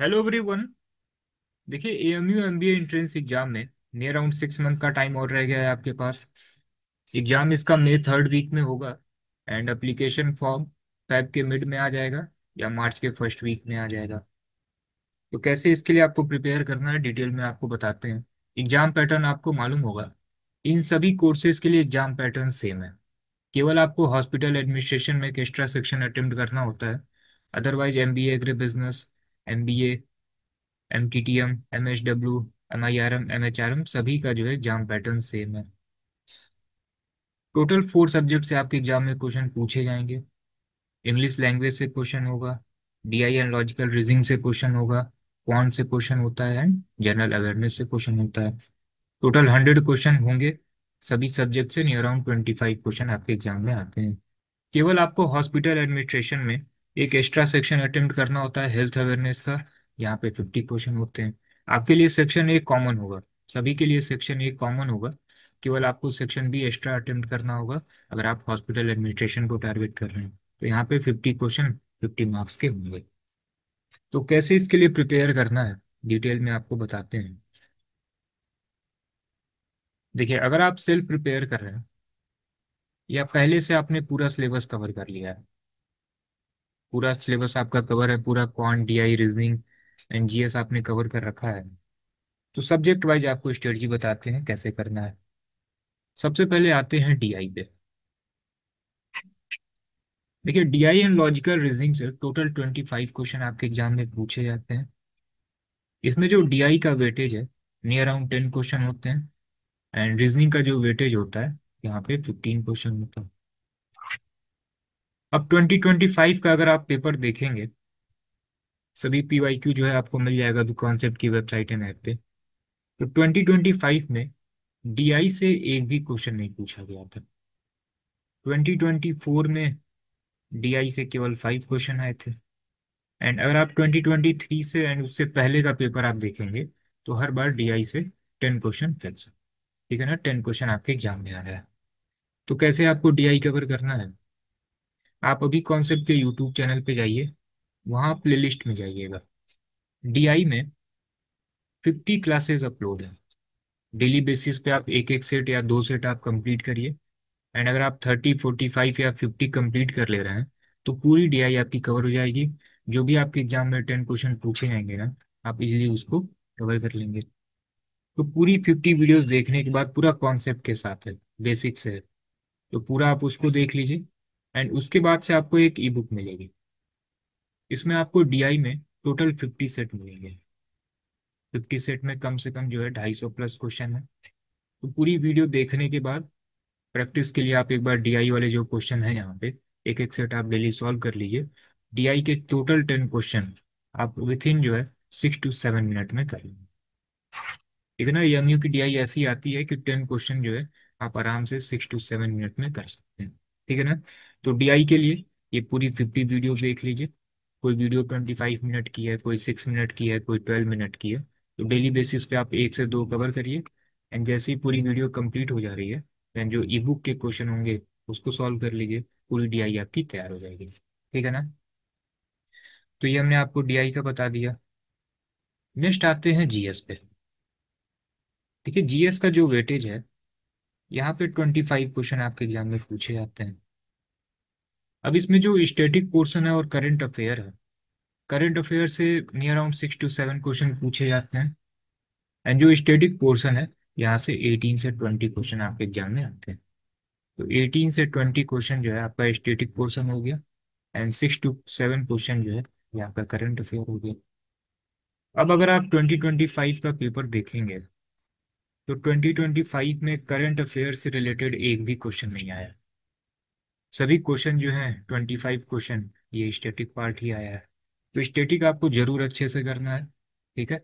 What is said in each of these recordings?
Hello everyone. देखिए, AMU MBA entrance exam में near around 6 month का टाइम और रह गया है आपके पास। एग्जाम इसका मई थर्ड वीक में होगा एंड एप्लीकेशन फॉर्म फेब के मिड में आ जाएगा या मार्च के फर्स्ट वीक में आ जाएगा। तो कैसे इसके लिए आपको प्रिपेयर करना है डिटेल में आपको बताते हैं। एग्जाम पैटर्न आपको मालूम होगा, इन सभी कोर्सेज के लिए एग्जाम पैटर्न सेम है। केवल आपको हॉस्पिटल एडमिनिस्ट्रेशन में एक एक्स्ट्रा सेक्शन अटेम्प्ट करना होता है। Otherwise MBA agribusiness, MBA, MTTM, MHW, MIRM, MHRM सभी का जो है एग्जाम पैटर्न सेम है। टोटल 4 सब्जेक्ट से आपके एग्जाम में क्वेश्चन पूछे जाएंगे। इंग्लिश लैंग्वेज से क्वेश्चन होगा, डीआई एंड लॉजिकल रीजनिंग से क्वेश्चन होगा, क्वांट से क्वेश्चन होता है एंड जनरल अवेयरनेस से क्वेश्चन होता है। टोटल 100 क्वेश्चन होंगे। सभी सब्जेक्ट से नियर अराउंड 25 क्वेश्चन आपके एग्जाम में आते हैं। केवल आपको हॉस्पिटल एडमिनिस्ट्रेशन में एक एक्स्ट्रा सेक्शन अटेम्प्ट करना होता है हेल्थ अवेयरनेस का। यहाँ पे 50 क्वेश्चन होते हैं। आपके लिए सेक्शन एक कॉमन होगा, सभी के लिए सेक्शन एक कॉमन होगा। केवल आपको सेक्शन बी एक्स्ट्रा अटेम्प्ट करना होगा अगर आप हॉस्पिटल एडमिनिस्ट्रेशन को टारगेट कर रहे हैं। तो यहाँ पे 50 क्वेश्चन 50 मार्क्स के होंगे। तो कैसे इसके लिए प्रिपेयर करना है डिटेल में आपको बताते हैं। देखिए, अगर आप सेल्फ प्रिपेयर कर रहे हैं या पहले से आपने पूरा सिलेबस कवर कर लिया है, पूरा सिलेबस आपका कवर है, पूरा क्वांट डीआई रीजनिंग एनजीएस आपने कवर कर रखा है, तो सब्जेक्ट वाइज आपको स्ट्रेटजी बताते हैं कैसे करना है। सबसे पहले आते हैं डीआई पे। देखिए, डीआई एंड लॉजिकल रीजनिंग से टोटल 25 क्वेश्चन आपके एग्जाम में पूछे जाते हैं। इसमें जो डीआई का वेटेज है नियर अराउंड 10 क्वेश्चन होते हैं एंड रीजनिंग का जो वेटेज होता है यहाँ पे 15 क्वेश्चन होता है। अब 2025 का अगर आप पेपर देखेंगे, सभी पीवाईक्यू जो है आपको मिल जाएगा द कॉन्सेप्ट की वेबसाइट एंड ऐप पे। तो 2025 में डीआई से एक भी क्वेश्चन नहीं पूछा गया था। 2024 में डीआई से केवल 5 क्वेश्चन आए थे। एंड अगर आप 2023 से एंड उससे पहले का पेपर आप देखेंगे तो हर बार डीआई से 10 क्वेश्चन फिक्स। ठीक है ना, 10 क्वेश्चन आपके एग्जाम में आ रहा है। तो कैसे आपको डीआई कवर करना है, आप अभी कॉन्सेप्ट के यूट्यूब चैनल पे जाइए, वहाँ प्ले लिस्ट में जाइएगा। डीआई में 50 क्लासेस अपलोड है। डेली बेसिस पे आप एक एक सेट या दो सेट आप कंप्लीट करिए। एंड अगर आप 30, 45 या 50 कंप्लीट कर ले रहे हैं तो पूरी डीआई आपकी कवर हो जाएगी। जो भी आपके एग्जाम में 10 क्वेश्चन पूछे जाएंगे ना, आप इजीली उसको कवर कर लेंगे। तो पूरी 50 वीडियोस देखने के बाद पूरा कॉन्सेप्ट के साथ है, बेसिक से है, तो पूरा आप उसको देख लीजिए। एंड उसके बाद से आपको एक ई बुक मिलेगी। इसमें आपको डीआई में टोटल 50 सेट मिलेंगे। 50 सेट में कम से कम जो है 250 प्लस क्वेश्चन है। तो पूरी वीडियो देखने के बाद प्रैक्टिस के लिए आप एक बार डीआई वाले जो क्वेश्चन है यहाँ पे एक एक सेट आप डेली सॉल्व कर लीजिए। डीआई के टोटल 10 क्वेश्चन आप विथ इन जो है 6 to 7 मिनट में कर लीजिए। ठीक है ना, एमयू की डीआई ऐसी आती है कि 10 क्वेश्चन जो है आप आराम से 6 to 7 मिनट में कर सकते हैं। ठीक है ना। तो डीआई के लिए ये पूरी 50 वीडियो देख लीजिए। कोई वीडियो 25 मिनट की है, कोई 6 मिनट की है, कोई 12 मिनट की है। तो डेली बेसिस पे आप एक से दो कवर करिए। एंड जैसे ही पूरी वीडियो कंप्लीट हो जा रही है देन जो ई बुक के क्वेश्चन होंगे उसको सॉल्व कर लीजिए। पूरी डीआई आपकी तैयार हो जाएगी। ठीक है ना। तो ये हमने आपको डीआई का बता दिया। नेक्स्ट आते हैं जीएस पे। देखिए, जीएस का जो वेटेज है यहाँ पे 25 क्वेश्चन आपके एग्जाम में पूछे जाते हैं। अब इसमें जो स्टैटिक पोर्शन है और करंट अफेयर है, करंट अफेयर से नियर अराउंड 6 to 7 क्वेश्चन पूछे जाते हैं। एंड जो स्टैटिक पोर्शन है यहाँ से 18 से 20 क्वेश्चन आपके एग्जाम में आते हैं। तो 18 से 20 क्वेश्चन जो है आपका स्टैटिक पोर्शन हो गया एंड 6 to 7 क्वेश्चन जो है ये आपका करंट अफेयर हो गया। अब अगर आप 2025 का पेपर देखेंगे तो 2025 में करंट अफेयर से रिलेटेड एक भी क्वेश्चन नहीं आया। सभी क्वेश्चन जो हैं 25 क्वेश्चन ये स्टैटिक पार्ट ही आया है। तो स्टैटिक आपको जरूर अच्छे से करना है। ठीक है।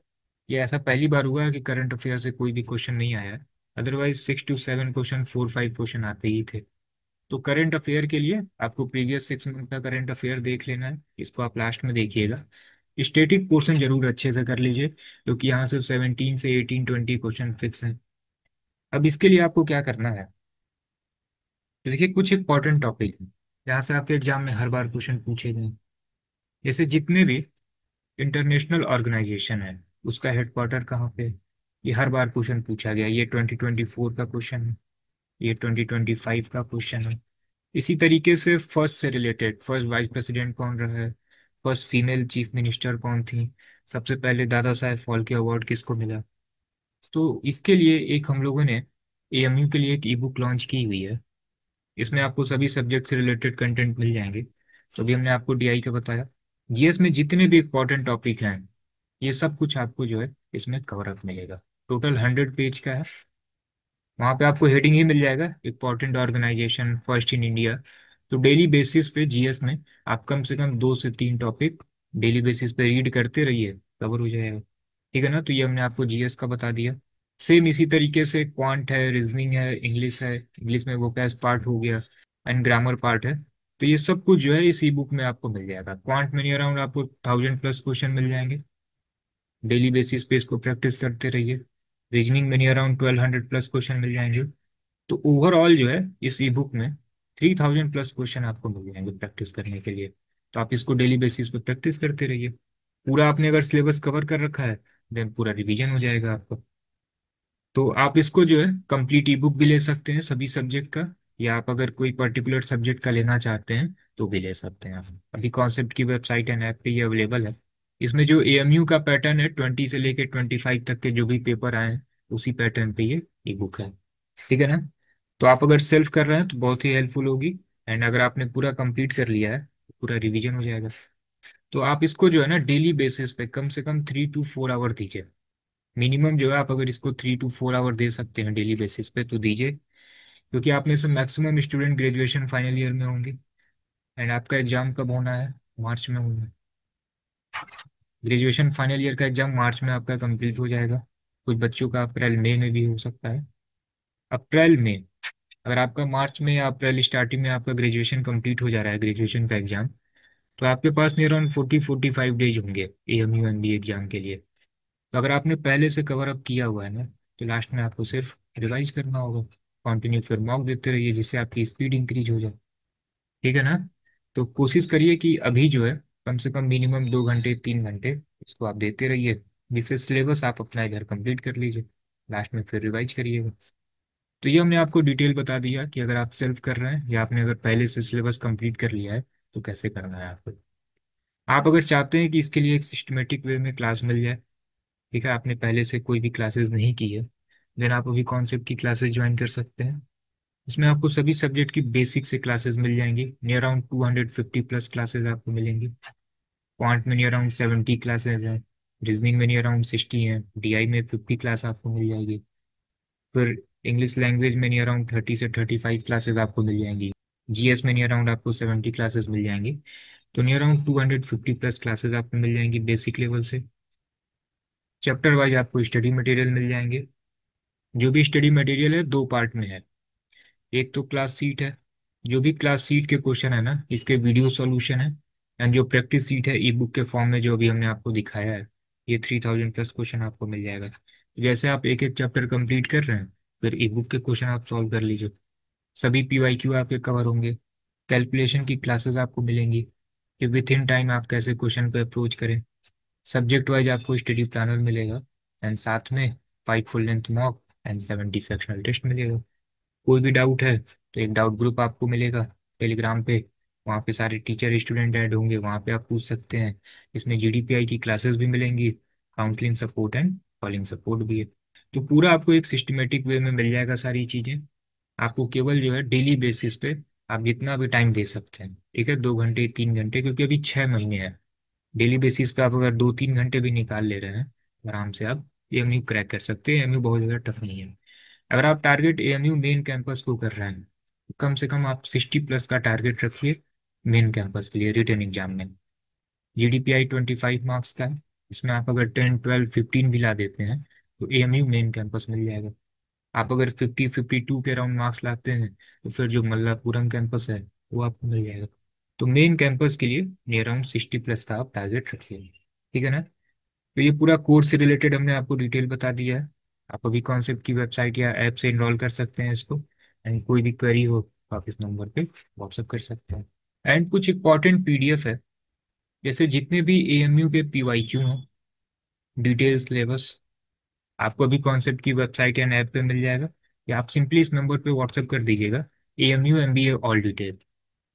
ये ऐसा पहली बार हुआ है कि करंट अफेयर से कोई भी क्वेश्चन नहीं आया है। अदरवाइज 6 to 7 क्वेश्चन 4, 5 क्वेश्चन आते ही थे। तो करंट अफेयर के लिए आपको प्रीवियस 6 मंथ का करंट अफेयर देख लेना है, इसको आप लास्ट में देखिएगा। स्टैटिक पोर्शन जरूर अच्छे से कर लीजिए क्योंकि यहाँ से 17 से 18, 20 क्वेश्चन फिक्स हैं। अब इसके लिए आपको क्या करना है, तो देखिए कुछ इंपॉर्टेंट टॉपिक है जहाँ से आपके एग्जाम में हर बार क्वेश्चन पूछे गए हैं। जैसे जितने भी इंटरनेशनल ऑर्गेनाइजेशन है, उसका हेडक्वार्टर कहाँ पे है? ये हर बार क्वेश्चन पूछा गया, ये 2024 का क्वेश्चन है, ये 2025 का क्वेश्चन है। इसी तरीके से फर्स्ट से रिलेटेड, फर्स्ट वाइस प्रेसिडेंट कौन रहा है, फर्स्ट फीमेल चीफ मिनिस्टर कौन थी, सबसे पहले दादा साहेब फाल्के अवार्ड किसको मिला। तो इसके लिए एक हम लोगों ने एएमयू के लिए एक ई बुक लॉन्च की हुई है। इसमें आपको सभी सब्जेक्ट से रिलेटेड कंटेंट मिल जाएंगे। तो अभी हमने आपको डीआई का बताया, जीएस में जितने भी इंपॉर्टेंट टॉपिक हैं ये सब कुछ आपको जो है इसमें कवर अप मिलेगा। टोटल 100 पेज का है। वहाँ पे आपको हेडिंग ही मिल जाएगा, important organisation first in India. तो डेली बेसिस पे जीएस में आप कम से कम 2 से 3 टॉपिक डेली बेसिस पे रीड करते रहिए, कवर हो जाएगा। ठीक है ना, तो ये हमने आपको जीएस का बता दिया। सेम इसी तरीके से क्वांट है, रीजनिंग है, इंग्लिश है, इंग्लिश में वोकैब पार्ट हो गया एंड ग्रामर पार्ट है। तो ये सब कुछ जो है इस ई बुक में आपको मिल जाएगा। क्वांट में नियर अराउंड आपको 1000+ क्वेश्चन मिल जाएंगे, डेली बेसिस पे इसको प्रैक्टिस करते रहिए। रीजनिंग में नियर अराउंड 1200+ क्वेश्चन मिल जाएंगे। तो ओवरऑल जो है इस ई बुक में 3000+ क्वेश्चन आपको मिल जाएंगे प्रैक्टिस करने के लिए। तो आप इसको डेली बेसिस पे प्रैक्टिस करते रहिए। पूरा आपने अगर सिलेबस कवर कर रखा है देन पूरा रिवीजन हो जाएगा आपका। तो आप इसको जो है कंप्लीट ई बुक भी ले सकते हैं सभी सब्जेक्ट का, या आप अगर कोई पर्टिकुलर सब्जेक्ट का लेना चाहते हैं तो भी ले सकते हैं आप। अभी कॉन्सेप्ट की वेबसाइट एंड ऐप पे ये अवेलेबल है। इसमें जो एएमयू का पैटर्न है 20 से लेके 25 तक के जो भी पेपर आए हैं उसी पैटर्न पे ये ई बुक है। ठीक है ना। तो आप अगर सेल्फ कर रहे हैं तो बहुत ही हेल्पफुल होगी। एंड अगर आपने पूरा कंप्लीट कर लिया है तो पूरा रिवीजन हो जाएगा। तो आप इसको जो है ना डेली बेसिस पे कम से कम 3 to 4 आवर दीजिए। मिनिमम जो है आप अगर इसको 3 to 4 आवर दे सकते हैं डेली बेसिस पे तो दीजिए। क्योंकि आप में से maximum student graduation final year में होंगे एंड आपका एग्जाम कब होना है, मार्च में होना है। ग्रेजुएशन फाइनल ईयर का एग्जाम मार्च में आपका कंप्लीट हो जाएगा। कुछ बच्चों का अप्रैल मई में भी हो सकता है। अप्रैल में, अगर आपका मार्च में या अप्रैल स्टार्टिंग में आपका ग्रेजुएशन कंप्लीट हो जा रहा है, ग्रेजुएशन का एग्जाम, तो आपके पास नियर अराउंड 40-45 डेज होंगे एएमयू एमबीए एग्जाम के लिए। तो अगर आपने पहले से कवर अप किया हुआ है ना तो लास्ट में आपको सिर्फ रिवाइज करना होगा। कंटिन्यू फिर मॉक देते रहिए जिससे आपकी स्पीड इंक्रीज हो जाए। ठीक है ना। तो कोशिश करिए कि अभी जो है कम से कम मिनिमम 2 घंटे 3 घंटे इसको आप देते रहिए, जिससे सिलेबस आप अपना इधर कंप्लीट कर लीजिए, लास्ट में फिर रिवाइज करिएगा। तो ये हमने आपको डिटेल बता दिया कि अगर आप सेल्फ कर रहे हैं या आपने अगर पहले से सिलेबस कंप्लीट कर लिया है तो कैसे करना है आपको। आप अगर चाहते हैं कि इसके लिए एक सिस्टमेटिक वे में क्लास मिल जाए, ठीक है, आपने पहले से कोई भी क्लासेस नहीं की है, देन आप अभी कॉन्सेप्ट की क्लासेस ज्वाइन कर सकते हैं। इसमें आपको सभी सब्जेक्ट की बेसिक से क्लासेस मिल जाएंगी। नियर अराउंड 250+ क्लासेस आपको मिलेंगी। क्वांट में नियर अराउंड 70 क्लासेस हैं, रीजनिंग में नियर अराउंड 60 हैं, डीआई में 50 क्लास आपको मिल जाएगी। फिर इंग्लिश लैंग्वेज में नियर अराउंड 30 से 35 क्लासेस आपको मिल जाएंगी। जीएस में नियर अराउंड आपको 70 क्लासेस मिल जाएंगी। तो नियर अराउंड 250+ क्लासेस आपको मिल जाएंगी बेसिक लेवल से। चैप्टर वाइज आपको स्टडी मटेरियल मिल जाएंगे। जो भी स्टडी मटेरियल है 2 पार्ट में है। एक तो क्लास सीट है, जो भी क्लास सीट के क्वेश्चन है ना इसके वीडियो सॉल्यूशन है। एंड जो प्रैक्टिस सीट है ई बुक के फॉर्म में जो अभी हमने आपको दिखाया है, ये 3000+ क्वेश्चन आपको मिल जाएगा। जैसे आप एक एक चैप्टर कंप्लीट कर रहे हैं फिर ई बुक के क्वेश्चन आप सॉल्व कर लीजिए। सभी पीवाईक्यू आपके कवर होंगे। कैलकुलेशन की क्लासेस आपको मिलेंगी कि विथ इन टाइम आप कैसे क्वेश्चन पे अप्रोच करें। सब्जेक्ट वाइज आपको स्टडी प्लानर मिलेगा एंड साथ में 5 full length mock and 70 sectional test मिलेगा। कोई भी डाउट है तो एक डाउट ग्रुप आपको मिलेगा टेलीग्राम पे। वहाँ पे सारे टीचर स्टूडेंट ऐड होंगे, वहाँ पे आप पूछ सकते हैं। इसमें जीडीपीआई की क्लासेस भी मिलेंगी, counselling support and calling support भी है। तो पूरा आपको एक सिस्टमेटिक वे में मिल जाएगा सारी चीज़ें। आपको केवल जो है डेली बेसिस पे आप जितना भी टाइम दे सकते हैं, ठीक है, 2 घंटे 3 घंटे, क्योंकि अभी 6 महीने हैं। डेली बेसिस पे आप अगर 2-3 घंटे भी निकाल ले रहे हैं आराम से आप एएमयू क्रैक कर सकते हैं। एएमयू बहुत ज़्यादा टफ नहीं है। अगर आप टारगेट एएमयू मेन कैंपस को कर रहे हैं तो कम से कम आप 60+ का टारगेट रखिए मेन कैंपस के लिए रिटर्न एग्जाम में। जीडीपीआई 25 मार्क्स का है। इसमें आप अगर 10 12 15 भी ला देते हैं तो एएमयू मेन कैंपस मिल जाएगा। आप अगर 50 52 के अराउंड मार्क्स लाते हैं तो फिर जो मल्लापुरम कैंपस है वो आपको मिल जाएगा। तो मेन कैंपस के लिए नियर अराउंड 60+ का आप टारगेट रखिए। ठीक है ना। तो ये पूरा कोर्स से रिलेटेड हमने आपको डिटेल बता दिया है। आप अभी कॉन्सेप्ट की वेबसाइट या ऐप से इनरोल कर सकते हैं इसको। एंड कोई भी क्वेरी हो तो आप इस नंबर पे व्हाट्सअप कर सकते हैं। एंड कुछ इंपॉर्टेंट पीडीएफ है जैसे जितने भी एएमयू के पीवाईक्यू हैं, डिटेल सिलेबस, आपको अभी कॉन्सेप्ट की वेबसाइट या ऐप पे मिल जाएगा, या आप सिंपली इस नंबर पे व्हाट्सअप कर दीजिएगा, AMU MBA ऑल डिटेल।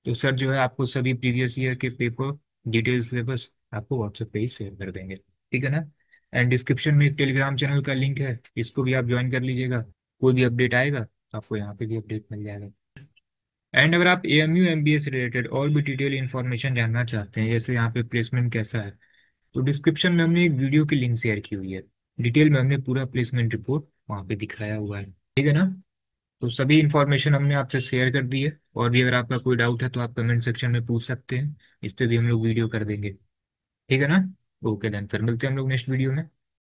तो सर जो है आपको सभी प्रीवियस ईयर के पेपर, डिटेल सिलेबस आपको व्हाट्सएप पे ही शेयर कर देंगे, ठीक है ना। एंड डिस्क्रिप्शन में एक टेलीग्राम चैनल का लिंक है, इसको भी आप ज्वाइन कर लीजिएगा। कोई भी अपडेट आएगा तो आपको यहाँ पे भी अपडेट मिल जाएगा। एंड अगर आप AMU MBA से रिलेटेड और भी डिटेल इन्फॉर्मेशन जानना चाहते हैं, जैसे यहाँ पे प्लेसमेंट कैसा है, तो डिस्क्रिप्शन में हमने एक वीडियो की लिंक शेयर की हुई है। डिटेल में हमने पूरा प्लेसमेंट रिपोर्ट वहाँ पे दिखाया हुआ है, ठीक है ना। तो सभी इन्फॉर्मेशन हमने आपसे शेयर कर दी है, और भी अगर आपका कोई डाउट है तो आप कमेंट सेक्शन में पूछ सकते हैं, इस पे भी हम लोग वीडियो कर देंगे, ठीक है ना। ओके देन, फिर मिलते हैं हम लोग नेक्स्ट वीडियो में।